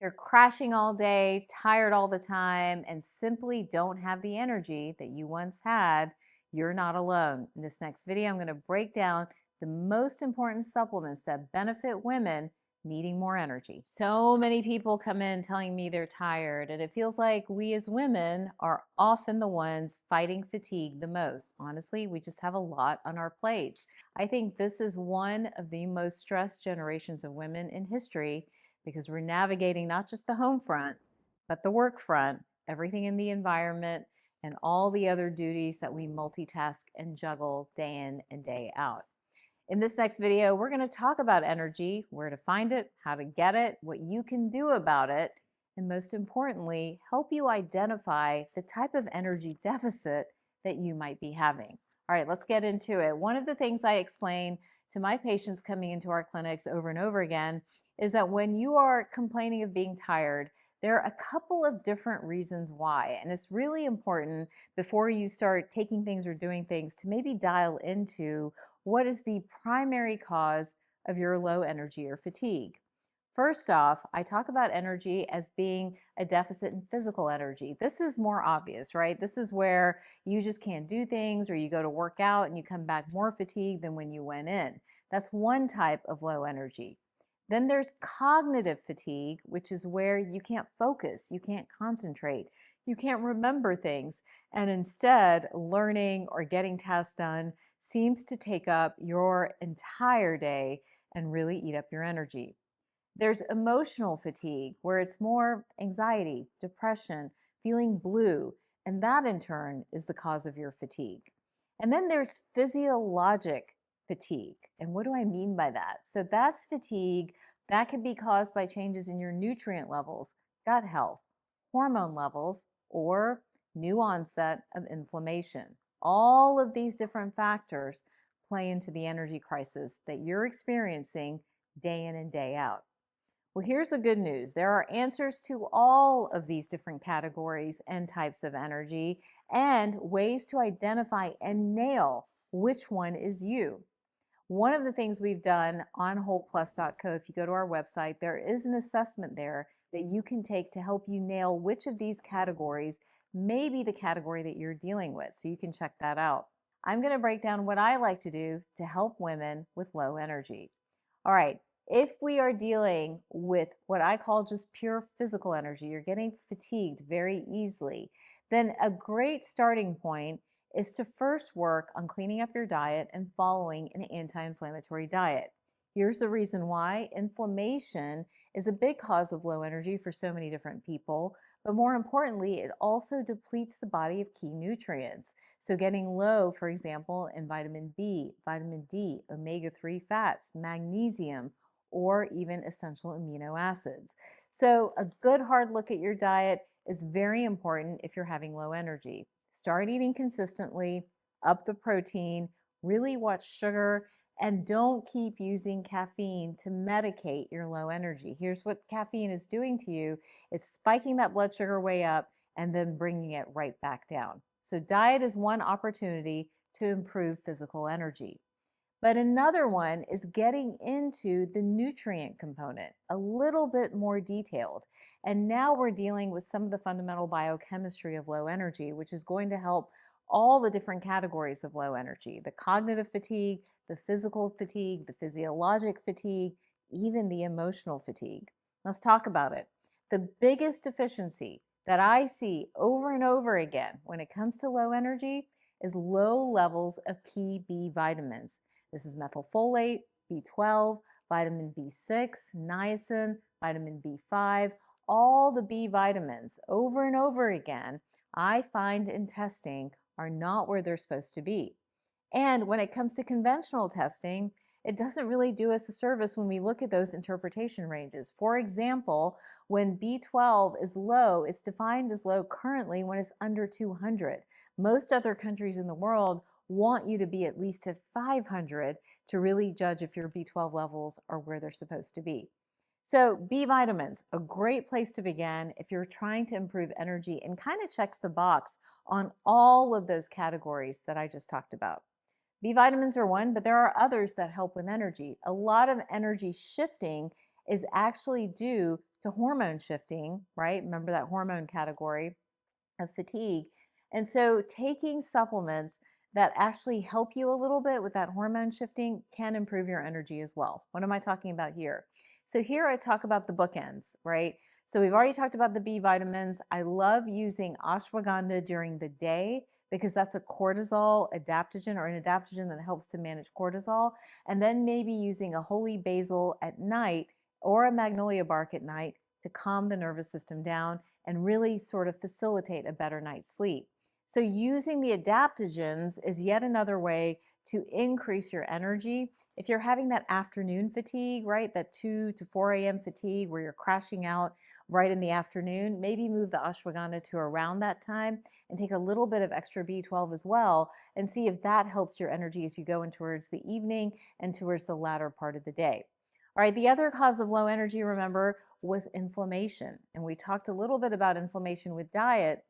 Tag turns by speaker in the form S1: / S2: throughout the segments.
S1: You're crashing all day, tired all the time, and simply don't have the energy that you once had, you're not alone. In this next video, I'm going to break down the most important supplements that benefit women needing more energy. So many people come in telling me they're tired, and it feels like we as women are often the ones fighting fatigue the most. Honestly, we just have a lot on our plates. I think this is one of the most stressed generations of women in history because we're navigating not just the home front, but the work front, everything in the environment, and all the other duties that we multitask and juggle day in and day out. In this next video, we're going to talk about energy, where to find it, how to get it, what you can do about it, and most importantly, help you identify the type of energy deficit that you might be having. All right, let's get into it. One of the things I explain to my patients coming into our clinics over and over again is that when you are complaining of being tired, there are a couple of different reasons why. And it's really important before you start taking things or doing things to maybe dial into what is the primary cause of your low energy or fatigue. First off, I talk about energy as being a deficit in physical energy. This is more obvious, right? This is where you just can't do things, or you go to work out and you come back more fatigued than when you went in. That's one type of low energy. Then there's cognitive fatigue, which is where you can't focus, you can't concentrate, you can't remember things, and instead learning or getting tasks done seems to take up your entire day and really eat up your energy. There's emotional fatigue, where it's more anxiety, depression, feeling blue, and that in turn is the cause of your fatigue. And then there's physiologic fatigue. And what do I mean by that? So that's fatigue that can be caused by changes in your nutrient levels, gut health, hormone levels, or new onset of inflammation. All of these different factors play into the energy crisis that you're experiencing day in and day out. Well, here's the good news. There are answers to all of these different categories and types of energy, and ways to identify and nail which one is you. One of the things we've done on wholeplus.co, if you go to our website, there is an assessment there that you can take to help you nail which of these categories may be the category that you're dealing with. So you can check that out. I'm going to break down what I like to do to help women with low energy. All right. If we are dealing with what I call just pure physical energy, you're getting fatigued very easily, then a great starting point is to first work on cleaning up your diet and following an anti-inflammatory diet. Here's the reason why. Inflammation is a big cause of low energy for so many different people, but more importantly, it also depletes the body of key nutrients. So getting low, for example, in vitamin B, vitamin D, omega-3 fats, magnesium, or even essential amino acids. So a good hard look at your diet is very important if you're having low energy. Start eating consistently, up the protein, really watch sugar, and don't keep using caffeine to medicate your low energy. Here's what caffeine is doing to you. It's spiking that blood sugar way up and then bringing it right back down. So diet is one opportunity to improve physical energy. But another one is getting into the nutrient component, a little bit more detailed. And now we're dealing with some of the fundamental biochemistry of low energy, which is going to help all the different categories of low energy: the cognitive fatigue, the physical fatigue, the physiologic fatigue, even the emotional fatigue. Let's talk about it. The biggest deficiency that I see over and over again when it comes to low energy is low levels of key B vitamins. This is methylfolate, B12, vitamin B6, niacin, vitamin B5, all the B vitamins over and over again, I find in testing are not where they're supposed to be. And when it comes to conventional testing, it doesn't really do us a service when we look at those interpretation ranges. For example, when B12 is low, it's defined as low currently when it's under 200. Most other countries in the world want you to be at least at 500 to really judge if your B12 levels are where they're supposed to be. So B vitamins, a great place to begin if you're trying to improve energy, and kind of checks the box on all of those categories that I just talked about. B vitamins are one, but there are others that help with energy. A lot of energy shifting is actually due to hormone shifting, right? Remember that hormone category of fatigue. And so taking supplements that actually help you a little bit with that hormone shifting can improve your energy as well. What am I talking about here? So here I talk about the bookends, right? So we've already talked about the B vitamins. I love using ashwagandha during the day because that's a cortisol adaptogen or an adaptogen that helps to manage cortisol. And then maybe using a holy basil at night or a magnolia bark at night to calm the nervous system down and really sort of facilitate a better night's sleep. So using the adaptogens is yet another way to increase your energy. If you're having that afternoon fatigue, right, that 2 to 4 a.m. fatigue where you're crashing out right in the afternoon, maybe move the ashwagandha to around that time and take a little bit of extra B12 as well and see if that helps your energy as you go in towards the evening and towards the latter part of the day. All right, the other cause of low energy, remember, was inflammation. And we talked a little bit about inflammation with diet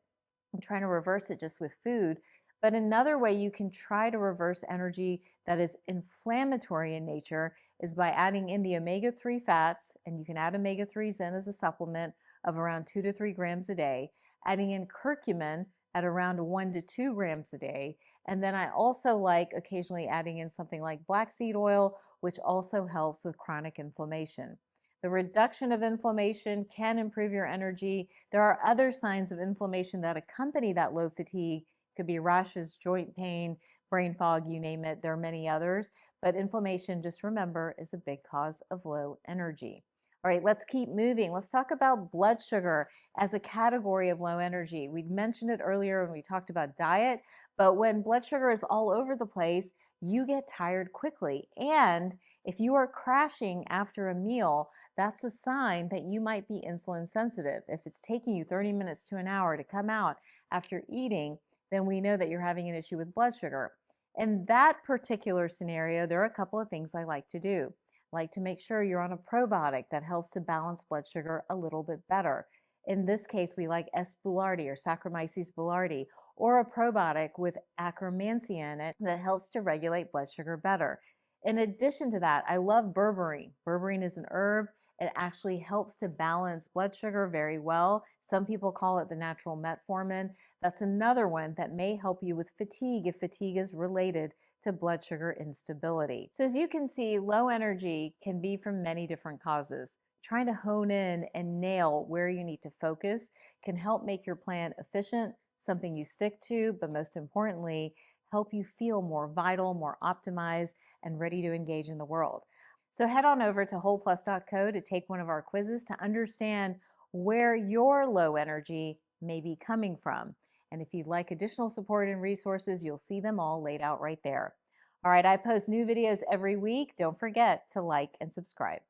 S1: and trying to reverse it just with food. But another way you can try to reverse energy that is inflammatory in nature is by adding in the omega-3 fats, and you can add omega-3s in as a supplement of around 2 to 3 grams a day, adding in curcumin at around 1 to 2 grams a day. And then I also like occasionally adding in something like black seed oil, which also helps with chronic inflammation. The reduction of inflammation can improve your energy. There are other signs of inflammation that accompany that low fatigue. It could be rashes, joint pain, brain fog, you name it. There are many others, but inflammation, just remember, is a big cause of low energy. All right, let's keep moving. Let's talk about blood sugar as a category of low energy. We mentioned it earlier when we talked about diet, but when blood sugar is all over the place, you get tired quickly. And if you are crashing after a meal, that's a sign that you might be insulin sensitive. If it's taking you 30 minutes to an hour to come out after eating, then we know that you're having an issue with blood sugar. In that particular scenario, there are a couple of things I like to do. I like to make sure you're on a probiotic that helps to balance blood sugar a little bit better. In this case, we like S. boulardii or Saccharomyces boulardii, or a probiotic with Akkermansia in it that helps to regulate blood sugar better. In addition to that, I love berberine. Berberine is an herb. It actually helps to balance blood sugar very well. Some people call it the natural metformin. That's another one that may help you with fatigue if fatigue is related to blood sugar instability. So as you can see, low energy can be from many different causes. Trying to hone in and nail where you need to focus can help make your plan efficient, something you stick to, but most importantly, help you feel more vital, more optimized, and ready to engage in the world. So head on over to wholeplus.co to take one of our quizzes to understand where your low energy may be coming from. And if you'd like additional support and resources, you'll see them all laid out right there. All right, I post new videos every week. Don't forget to like and subscribe.